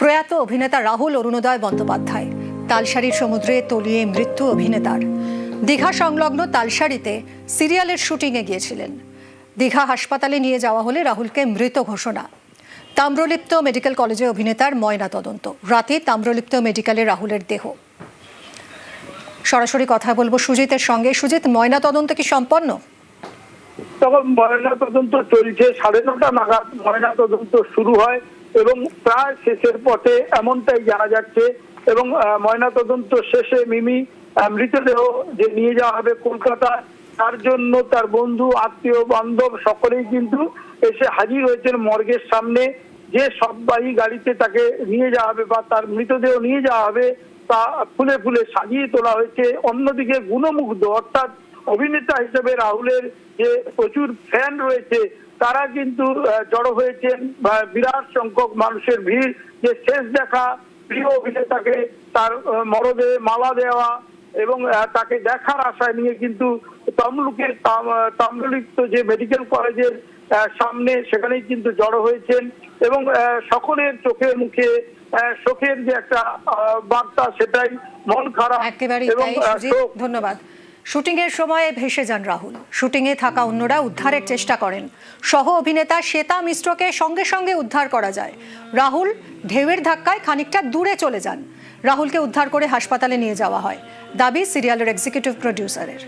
প্রয়াত অভিনেতা রাহুল অরুণোদয় বন্দ্যোপাধ্যায় তালসারীর সমুদ্রে তলিয়ে মৃত্যু অভিনেতার। দীঘা সংলগ্ন তালসারীতে সিরিয়ালের শুটিংয়ে গিয়েছিলেন। দীঘা হাসপাতালে নিয়ে যাওয়া হলে রাহুলকে মৃত ঘোষণা। তাম্রলিপ্ত মেডিকেল কলেজে অভিনেতার ময়না তদন্ত। রাতে তাম্রলিপ্ত মেডিকেলে রাহুলের দেহ। সরাসরি কথা বলবো সুজিতের সঙ্গে। সুজিত, ময়না তদন্ত কি সম্পন্ন? তখন ময়না তদন্ত চলছে, 9:30 নাগাদ ময়না তদন্ত শুরু হয় এবং প্রায় শেষের পথে এমনটাই জানা যাচ্ছে। এবং ময়না তদন্ত শেষে মিমি মৃতদেহ যে নিয়ে যাওয়া হবে কলকাতা, তার জন্য তার বন্ধু আত্মীয় বান্ধব সকলেই কিন্তু এসে হাজির হয়েছেন মর্গের সামনে। যে সববাহী গাড়িতে তাকে নিয়ে যাওয়া হবে বা তার মৃতদেহ নিয়ে যাওয়া হবে তা ফুলে ফুলে সাজিয়ে তোলা হয়েছে। অন্যদিকে গুণমুগ্ধ, অর্থাৎ অভিনেতা হিসেবে রাহুলের যে প্রচুর ফ্যান রয়েছে তারা কিন্তু জড়ো হয়েছেন। বিরাট সংখ্যক মানুষের ভিড়, যে শেষ দেখা প্রিয় অভিনেতাকে তার মরদেহে মালা দেওয়া এবং তাকে দেখার আশায় নিয়ে কিন্তু তমলুকের তাম্রলিপ্ত যে মেডিকেল কলেজের সামনে সেখানেই কিন্তু জড়ো হয়েছেন এবং সকলের চোখে মুখে শোকের যে একটা বার্তা, সেটাই মন খারাপ। একেবারেই তাই সুজিত, ধন্যবাদ। শুটিং এর সময় ভেসে যান রাহুল। শুটিং এ থাকা অন্যরা উদ্ধারের চেষ্টা করেন। সহ অভিনেতা শ্বেতা মিশ্রকে সঙ্গে সঙ্গে উদ্ধার করা যায়। রাহুল ঢেউয়ের ধাক্কায় খানিকটা দূরে চলে যান। রাহুলকে উদ্ধার করে হাসপাতালে নিয়ে যাওয়া হয়, দাবি সিরিয়ালের এক্সিকিউটিভ প্রোডিউসারের।